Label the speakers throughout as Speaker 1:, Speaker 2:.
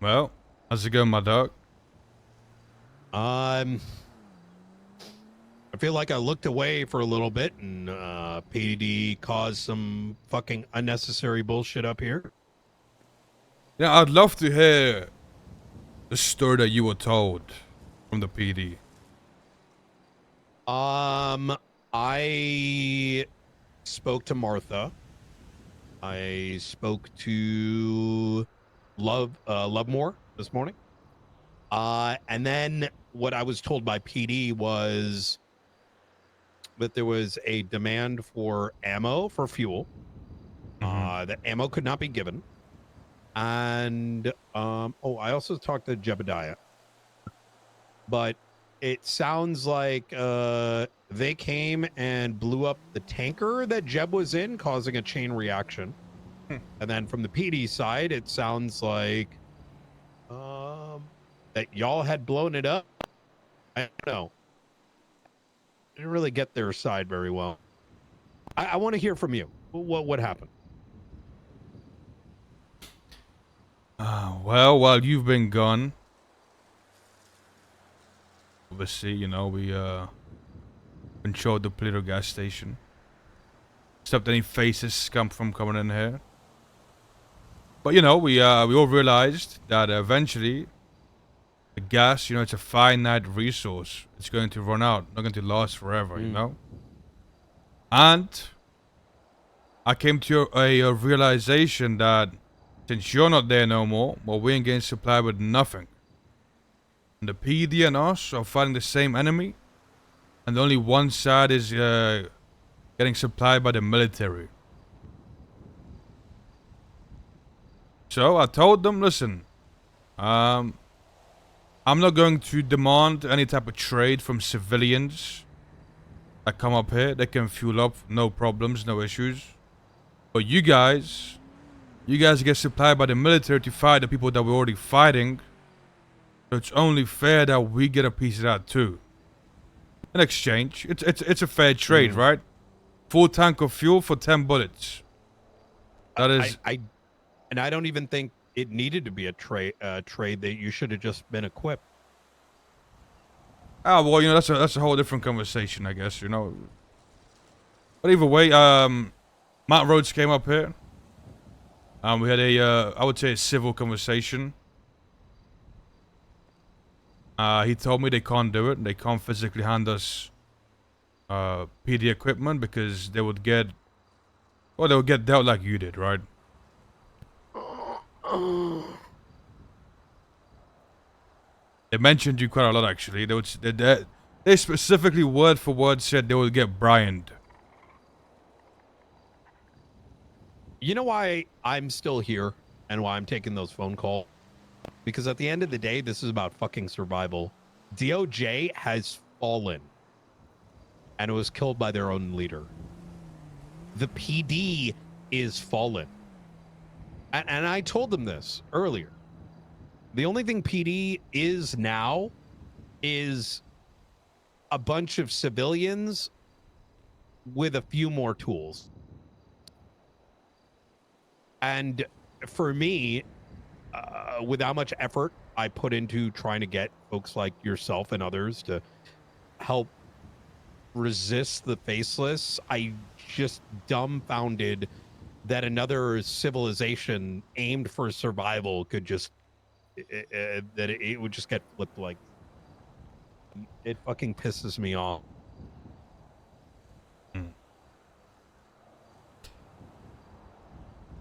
Speaker 1: Well, how's it going, my dog?
Speaker 2: I feel like I looked away for a little bit and PDD caused some fucking unnecessary bullshit up here.
Speaker 1: Yeah, I'd love to hear the story that you were told from the PD.
Speaker 2: I spoke to Martha. I spoke to Lovemore this morning. And then what I was told by PD was that there was a demand for ammo for fuel. That ammo could not be given. And I also talked to Jebediah, but it sounds like they came and blew up the tanker that Jeb was in, causing a chain reaction. And then from the PD side, it sounds like that y'all had blown it up. I don't know. I didn't really get their side very well. I want to hear from you. What happened?
Speaker 1: Well, while you've been gone, obviously, we controlled the Polito gas station. Stopped any faces come from coming in here. But we all realized that eventually the gas, it's a finite resource. It's going to run out, not going to last forever, And I came to a realization that since you're not there no more, well, we ain't getting supplied with nothing. And the PD and us are fighting the same enemy, and only one side is getting supplied by the military. So I told them, listen, I'm not going to demand any type of trade from civilians that come up here. They can fuel up, no problems, no issues. But you guys get supplied by the military to fight the people that we're already fighting. So it's only fair that we get a piece of that too. In exchange, it's a fair trade, right? Full tank of fuel for 10 bullets. That is.
Speaker 2: I don't even think it needed to be a trade that you should have just been equipped.
Speaker 1: Ah, well, that's a whole different conversation, I guess, But either way, Matt Rhodes came up here. We had I would say a civil conversation. He told me they can't do it. They can't physically hand us PD equipment because they would get dealt like you did, right? They mentioned you quite a lot, actually. They specifically word for word said they would get Bryant.
Speaker 2: You know why I'm still here and why I'm taking those phone calls? Because at the end of the day, this is about fucking survival. DOJ has fallen and was killed by their own leader. The PD is fallen. And I told them this earlier. The only thing PD is now is a bunch of civilians with a few more tools. And for me, with how much effort I put into trying to get folks like yourself and others to help resist the faceless, I just dumbfounded that another civilization aimed for survival could just that it would just get flipped. Like, it fucking pisses me off.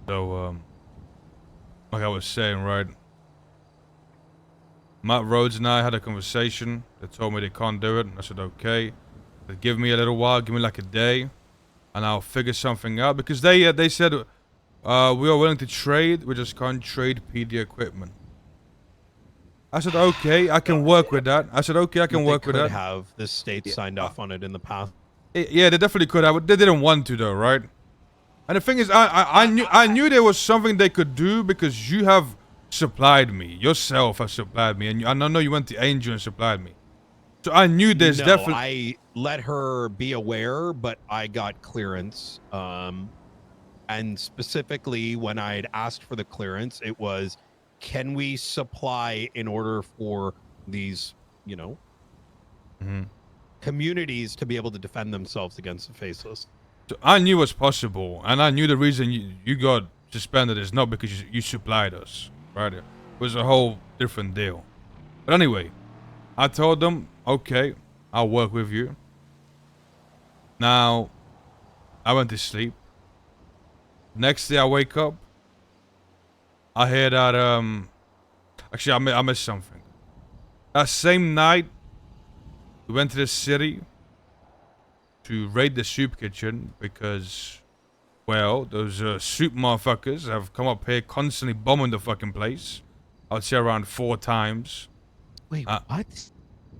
Speaker 1: So, like I was saying, right? Matt Rhodes and I had a conversation. They told me they can't do it. I said, okay. They give me a little while, give me like a day, and I'll figure something out. Because they said, we are willing to trade, we just can't trade PD equipment. I said, okay, I can work with that. I said, okay, I can work with that.
Speaker 2: They could have the state signed off on it in the past.
Speaker 1: Yeah, they definitely could have. They didn't want to, though, right? And the thing is, I knew there was something they could do because you have supplied me. Yourself has supplied me. And I know you went to Angel and supplied me. So I knew there's definitely...
Speaker 2: I let her be aware, but I got clearance. And specifically, when I had asked for the clearance, it was can we supply in order for these,
Speaker 1: Mm-hmm.
Speaker 2: communities to be able to defend themselves against the faceless?
Speaker 1: So I knew it was possible, and I knew the reason you got suspended is not because you supplied us, right? It was a whole different deal. But anyway, I told them, okay, I'll work with you. Now, I went to sleep. Next day I wake up, I hear that, actually I missed something. That same night, we went to the city to raid the soup kitchen because, well, those soup motherfuckers have come up here constantly bombing the fucking place. I'd say around 4 times.
Speaker 2: Wait, what?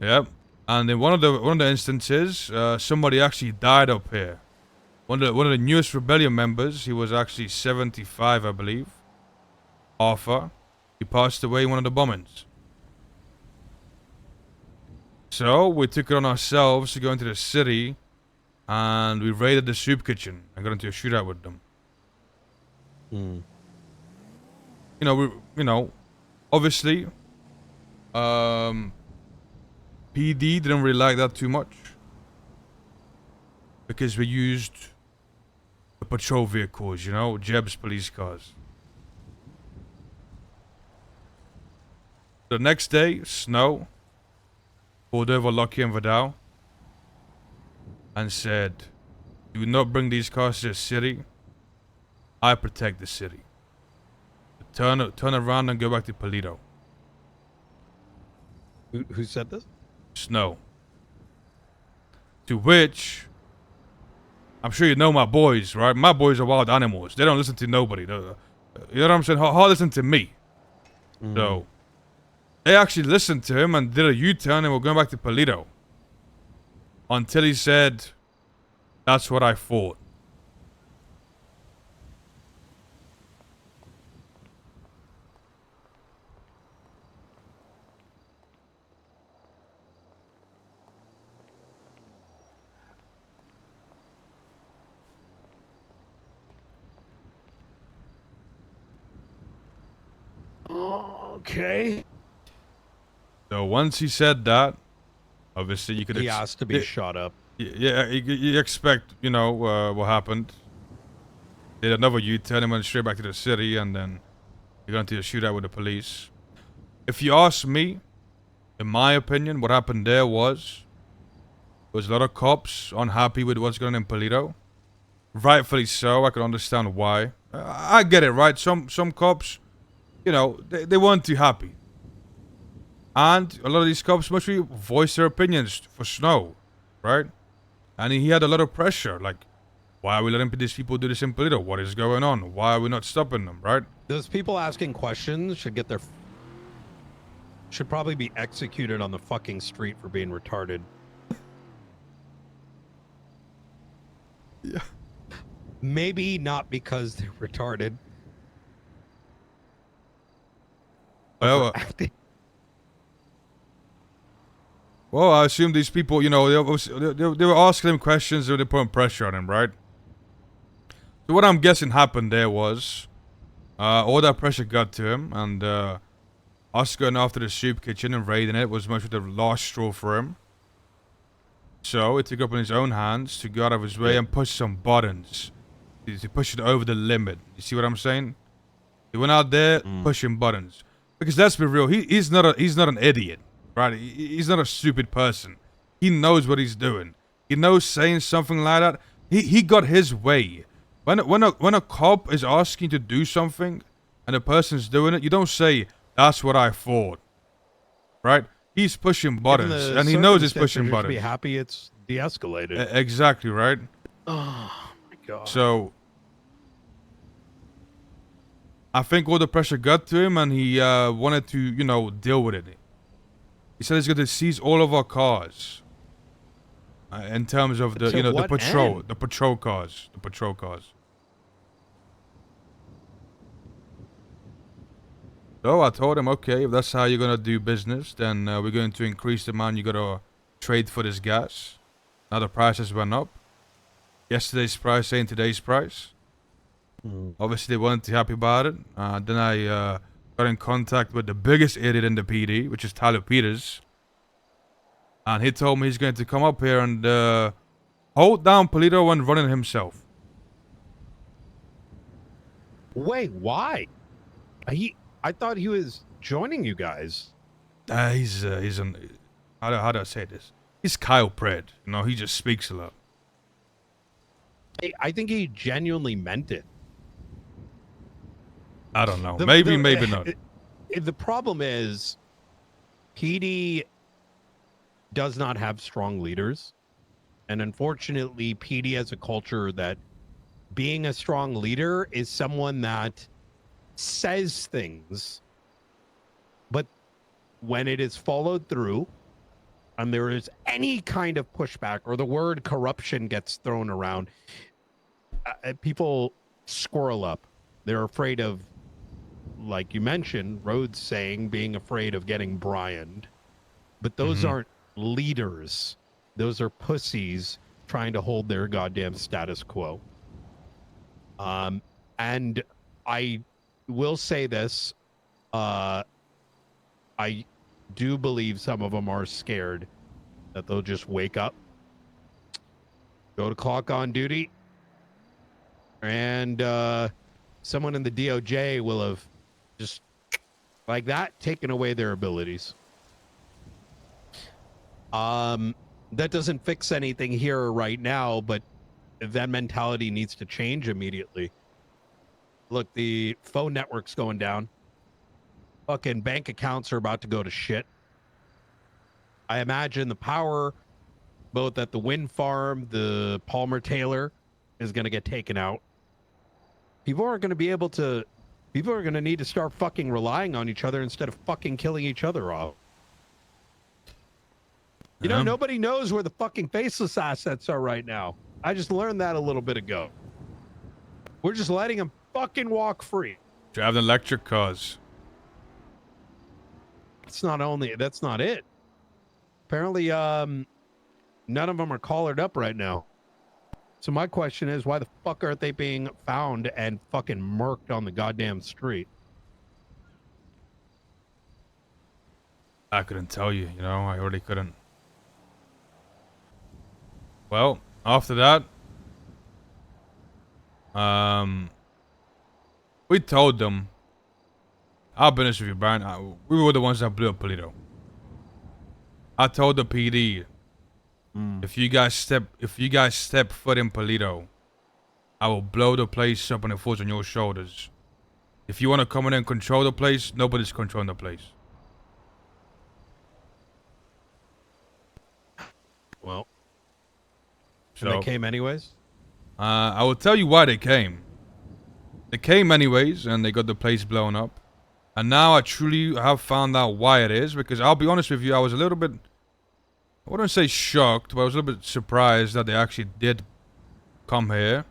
Speaker 1: Yep. And in one of the instances, somebody actually died up here. One of the newest rebellion members, he was actually 75, I believe. Arthur. He passed away in one of the bombings. So we took it on ourselves to go into the city, and we raided the soup kitchen and got into a shootout with them.
Speaker 2: Hmm.
Speaker 1: Obviously, PD didn't really like that too much because we used the patrol vehicles, Jeb's police cars. The next day, Snow pulled over Lucky and Vidal and said, "Do not bring these cars to the city. I protect the city. Turn around and go back to Polito."
Speaker 2: Who said this?
Speaker 1: Snow. To which, I'm sure you know my boys, right? My boys are wild animals. They don't listen to nobody. You know what I'm saying? How listen to me. So, they actually listened to him and did a U-turn and we're going back to Polito. Until he said, "That's what I thought."
Speaker 2: Okay.
Speaker 1: So once he said that, obviously you could...
Speaker 2: He asked to be shot up.
Speaker 1: Yeah, you expect, what happened. Did another U-turn and went straight back to the city, and then he got into a shootout with the police. If you ask me, in my opinion, what happened there was a lot of cops unhappy with what's going on in Polito. Rightfully so, I can understand why. I get it, right? Some cops, they weren't too happy. And a lot of these cops mostly voice their opinions for Snow, right? And he had a lot of pressure, like, why are we letting these people do this in Polito? What is going on? Why are we not stopping them, right?
Speaker 2: Those people asking questions should probably be executed on the fucking street for being retarded.
Speaker 1: Yeah.
Speaker 2: Maybe not because they're retarded.
Speaker 1: Well, I assume these people, they were asking him questions, they were putting pressure on him, right? So what I'm guessing happened there was, all that pressure got to him, and us going after the soup kitchen and raiding it was much of the last straw for him. So he took it up in his own hands to go out of his way and push some buttons. To push it over the limit. You see what I'm saying? He went out there pushing buttons. Because let's be real, he's not an idiot, right? He's not a stupid person. He knows what he's doing. He knows saying something like that. He got his way. When a cop is asking to do something and the person's doing it, you don't say, "That's what I thought." Right? He's pushing buttons and he knows he's pushing buttons.
Speaker 2: Be happy it's de-escalated.
Speaker 1: Exactly, right?
Speaker 2: Oh my god.
Speaker 1: So I think all the pressure got to him and he wanted to, deal with it. He said he's going to seize all of our cars. In terms of the, the patrol cars. So I told him, okay, if that's how you're going to do business, then we're going to increase the amount you got to trade for this gas. Now the prices went up. Yesterday's price ain't today's price. Obviously they weren't too happy about it. Then I got in contact with the biggest idiot in the PD, which is Tyler Peters. And he told me he's going to come up here and hold down Polito and run it himself.
Speaker 2: Wait, why? I thought he was joining you guys.
Speaker 1: He's an how do I say this? He's Kyle Pratt. You know, he just speaks a lot.
Speaker 2: I think he genuinely meant it.
Speaker 1: I don't know. Maybe not.
Speaker 2: The problem is, PD does not have strong leaders, and unfortunately, PD has a culture that being a strong leader is someone that says things, but when it is followed through and there is any kind of pushback or the word corruption gets thrown around, people squirrel up. They're afraid of, like you mentioned, Rhodes saying being afraid of getting Brianed. But those aren't leaders. Those are pussies trying to hold their goddamn status quo. And I will say this. I do believe some of them are scared that they'll just wake up, go to clock on duty, and someone in the DOJ will have just like that taken away their abilities. That doesn't fix anything here right now, but that mentality needs to change immediately. Look, the phone network's going down. Fucking bank accounts are about to go to shit. I imagine the power, both at the wind farm, the Palmer Taylor, is going to get taken out. People are going to need to start fucking relying on each other instead of fucking killing each other off. You know, nobody knows where the fucking faceless assets are right now. I just learned that a little bit ago. We're just letting them fucking walk free.
Speaker 1: Driving electric cars.
Speaker 2: That's not it. Apparently, none of them are collared up right now. So my question is, why the fuck aren't they being found and fucking murked on the goddamn street?
Speaker 1: I couldn't tell you, you know, I really couldn't. Well, after that, we told them, I'll be honest with you, Brian, we were the ones that blew up Polito. I told the PD, if you guys step foot in Polito, I will blow the place up and it falls on your shoulders. If you want to come in and control the place, nobody's controlling the place.
Speaker 2: Well,
Speaker 1: so
Speaker 2: they came anyways?
Speaker 1: I will tell you why they came. They came anyways, and they got the place blown up. And now I truly have found out why it is, because I'll be honest with you, I was a little bit, I wouldn't say shocked, but I was a little bit surprised that they actually did come here.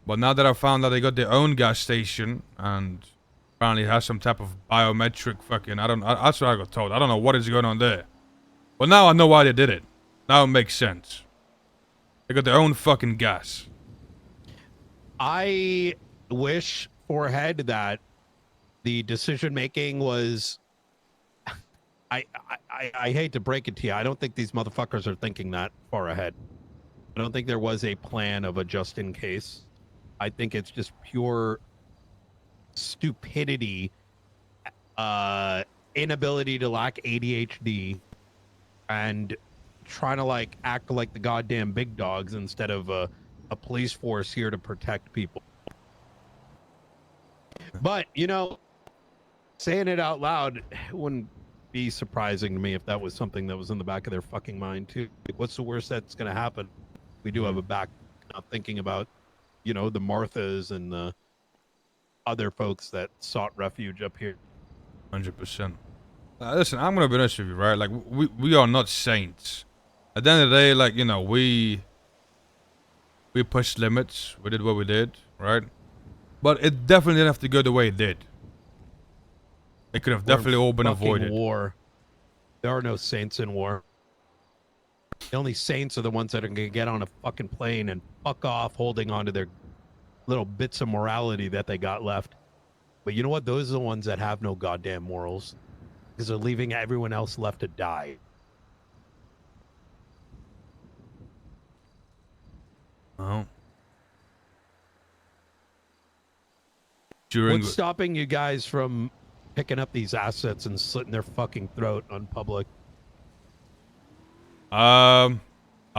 Speaker 1: But now that I found that they got their own gas station, and apparently it has some type of biometric fucking, that's what I got told. I don't know what is going on there. But now I know why they did it. Now it makes sense. They got their own fucking gas.
Speaker 2: I wish, Forehead, that the decision making was. I hate to break it to you. I don't think these motherfuckers are thinking that far ahead. I don't think there was a plan of a just in case. I think it's just pure stupidity, inability to lack ADHD, and trying to like act like the goddamn big dogs instead of a police force here to protect people. But, you know, saying it out loud wouldn't be surprising to me if that was something that was in the back of their fucking mind too. Like, what's the worst that's going to happen? We do have a back, not thinking about, you know, the Marthas and the other folks that sought refuge up here.
Speaker 1: 100%. Listen, I'm going to be honest with you, right? Like, we are not saints. At the end of the day, like, you know, we pushed limits. We did what we did, right? But it definitely didn't have to go the way it did. It could have definitely all been avoided.
Speaker 2: War. There are no saints in war. The only saints are the ones that are going to get on a fucking plane and fuck off holding on to their little bits of morality that they got left. But you know what? Those are the ones that have no goddamn morals because they're leaving everyone else left to die.
Speaker 1: Oh. During
Speaker 2: What's stopping you guys from picking up these assets and slitting their fucking throat on public?
Speaker 1: I'll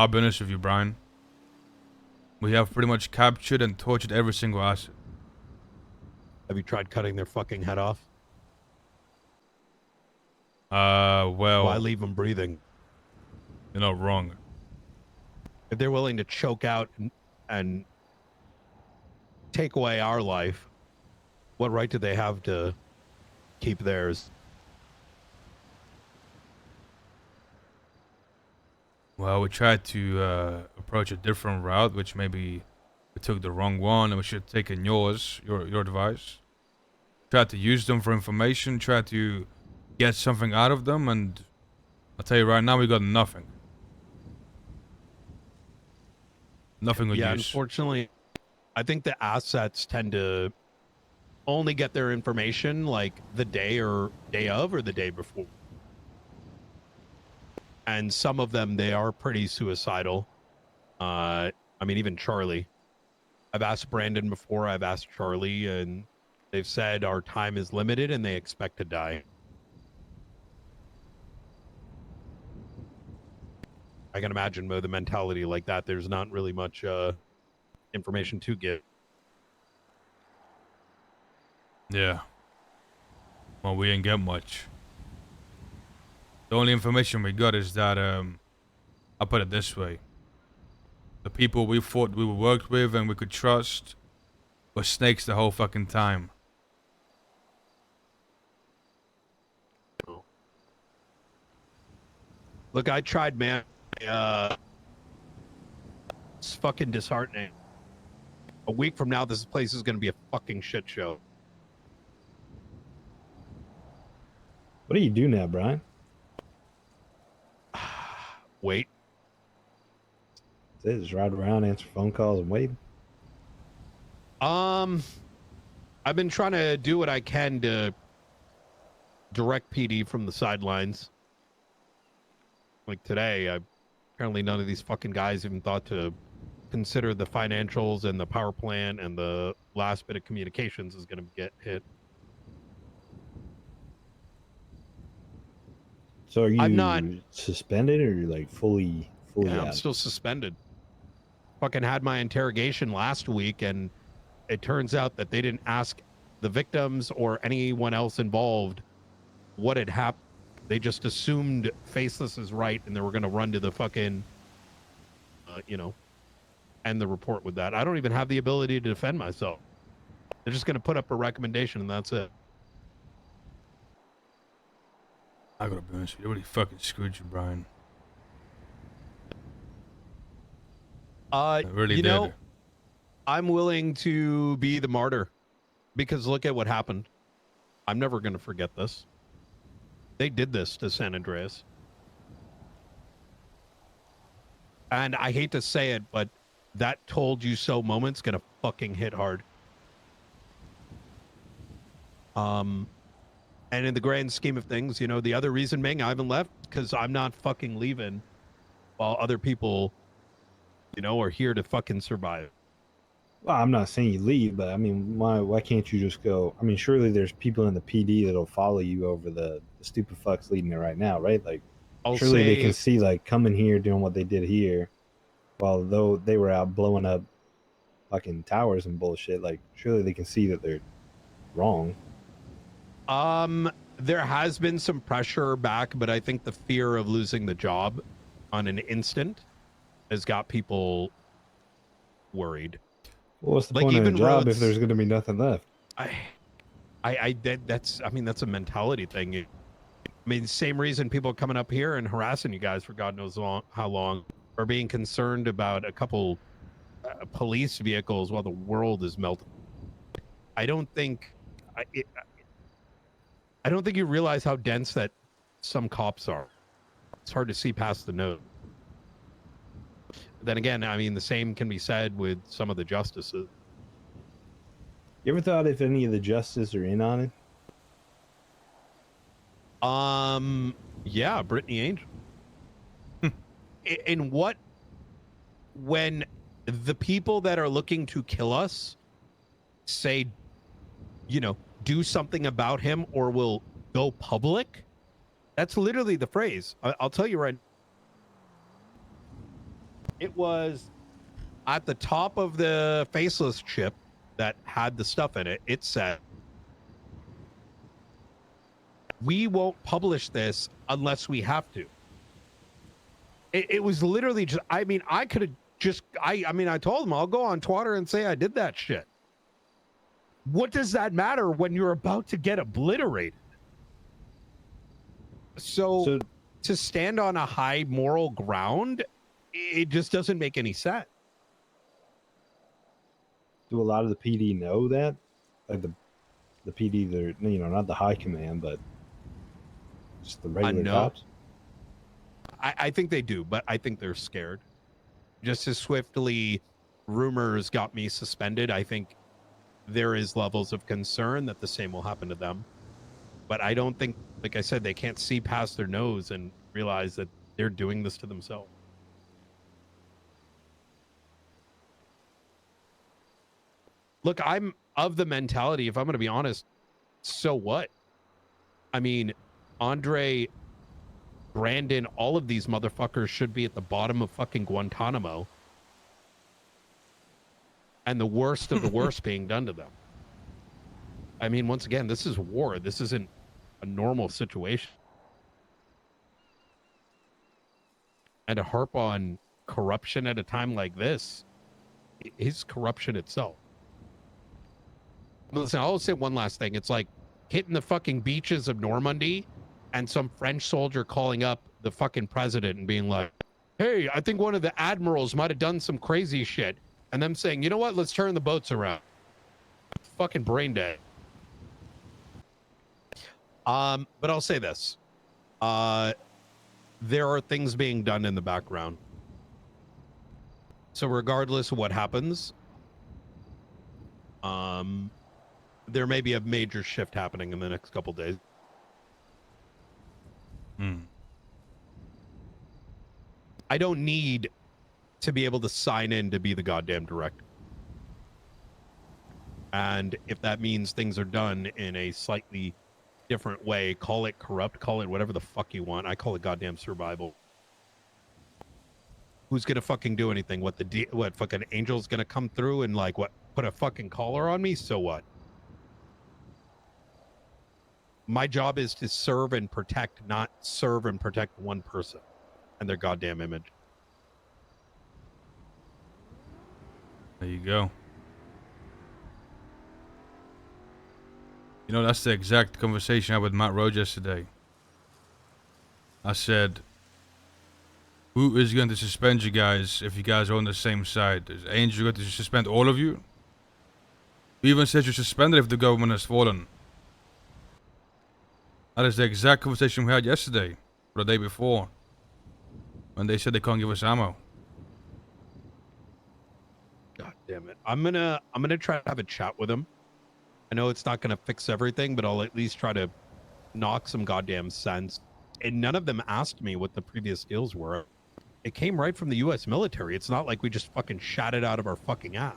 Speaker 1: be honest with you, Brian. We have pretty much captured and tortured every single asset.
Speaker 2: Have you tried cutting their fucking head off? Why
Speaker 1: Well,
Speaker 2: leave them breathing?
Speaker 1: you're not wrong.
Speaker 2: If they're willing to choke out and take away our life, what right do they have to keep theirs?
Speaker 1: Well, we tried to approach a different route, which maybe we took the wrong one, and we should have taken your advice. Tried to use them for information, tried to get something out of them, and I'll tell you right now, we got nothing. Nothing of
Speaker 2: Yeah,
Speaker 1: use.
Speaker 2: unfortunately, I think the assets tend to only get their information like the day or day of or the day before. And some of them, they are pretty suicidal. I mean, even Charlie. I've asked Brandon before, I've asked Charlie, and they've said our time is limited and they expect to die. I can imagine with a mentality like that, there's not really much information to give.
Speaker 1: Yeah. Well, we didn't get much. The only information we got is that, I'll put it this way. The people we thought we worked with and we could trust were snakes the whole fucking time.
Speaker 2: Look, I tried, man. It's fucking disheartening. A week from now, this place is going to be a fucking shit show.
Speaker 3: What do you do now, Brian?
Speaker 2: Wait.
Speaker 3: Just ride around, answer phone calls, and wait.
Speaker 2: I've been trying to do what I can to direct PD from the sidelines. Like today, apparently none of these fucking guys even thought to consider the financials and the power plant and the last bit of communications is going to get hit.
Speaker 3: So are you
Speaker 2: I'm not
Speaker 3: suspended or you're like fully
Speaker 2: Yeah,
Speaker 3: out?
Speaker 2: I'm still suspended. Fucking had my interrogation last week, and it turns out that they didn't ask the victims or anyone else involved what had happened. They just assumed Faceless is right, and they were going to run to the fucking, end the report with that. I don't even have the ability to defend myself. They're just going to put up a recommendation, and that's it.
Speaker 1: I gotta be honest with you, they really fucking screwed you, Brian. They really did.
Speaker 2: I'm willing to be the martyr because look at what happened. I'm never going to forget this. They did this to San Andreas. And I hate to say it, but that told you so moment's going to fucking hit hard. And in the grand scheme of things, the other reason, Ming, I haven't left because I'm not fucking leaving while other people, are here to fucking survive.
Speaker 3: Well, I'm not saying you leave, but I mean, why can't you just go? I mean, surely there's people in the PD that'll follow you over the stupid fucks leading it right now, right? Like, surely they can see like coming here doing what they did here, while though they were out blowing up fucking towers and bullshit. Like, surely they can see that they're wrong.
Speaker 2: There has been some pressure back, but I think the fear of losing the job on an instant has got people worried.
Speaker 3: Well, what's the point of a job if there's going to be nothing left?
Speaker 2: That's a mentality thing. I mean, same reason people are coming up here and harassing you guys for God knows how long, or being concerned about a couple police vehicles while the world is melting. I don't think you realize how dense that some cops are. It's hard to see past the nose. Then again, I mean, the same can be said with some of the justices.
Speaker 3: You ever thought if any of the justices are in on it?
Speaker 2: Yeah, Brittany Angel. In what, when the people that are looking to kill us say, you know, do something about him or will go public, that's literally the phrase. I'll tell you right. It was at the top of the faceless chip that had the stuff in it. It said, "We won't publish this unless we have to." It was literally just, I mean, I could have just, I mean, I told him I'll go on Twitter and say I did that shit. What does that matter when you're about to get obliterated? So to stand on a high moral ground, it just doesn't make any sense.
Speaker 3: Do a lot of the PD know that? Like the PD, they're, you know, not the high command, but just the regular
Speaker 2: No.
Speaker 3: cops?
Speaker 2: I think they do, but I think they're scared. Just as swiftly rumors got me suspended, I think there is levels of concern that the same will happen to them. But I don't think, like I said, they can't see past their nose and realize that they're doing this to themselves. Look, I'm of the mentality, if I'm going to be honest, so what? I mean, Andre, Brandon, all of these motherfuckers should be at the bottom of fucking Guantanamo. And the worst of the worst being done to them. I mean, once again, this is war. This isn't a normal situation. And to harp on corruption at a time like this is corruption itself. Listen, I'll say one last thing. It's like hitting the fucking beaches of Normandy and some French soldier calling up the fucking president and being like, hey, I think one of the admirals might have done some crazy shit. And them saying, you know what? Let's turn the boats around. Fucking brain dead. But I'll say this. There are things being done in the background. So regardless of what happens, there may be a major shift happening in the next couple days. I don't need to be able to sign in to be the goddamn director. And if that means things are done in a slightly different way, call it corrupt, call it whatever the fuck you want. I call it goddamn survival. Who's gonna fucking do anything? What fucking Angel's gonna come through and like what, put a fucking collar on me? So what? My job is to serve and protect, not serve and protect one person and their goddamn image.
Speaker 1: There you go. You know, that's the exact conversation I had with Matt Rhodes yesterday. I said, who is going to suspend you guys if you guys are on the same side? Is Angel going to suspend all of you? He even said you're suspended if the government has fallen. That is the exact conversation we had yesterday, or the day before, when they said they can't give us ammo.
Speaker 2: God damn it. I'm gonna try to have a chat with him. I know it's not gonna fix everything, but I'll at least try to knock some goddamn sense. And none of them asked me what the previous skills were. It came right from the US military. It's not like we just fucking shot it out of our fucking ass.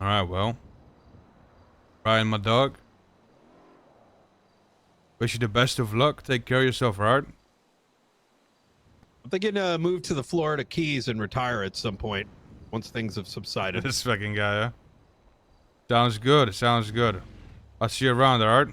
Speaker 1: Alright, well. Ryan, my dog. Wish you the best of luck. Take care of yourself, alright?
Speaker 2: I'm thinking move to the Florida Keys and retire at some point once things have subsided.
Speaker 1: This fucking guy, huh? Sounds good. Sounds good. I'll see you around, alright?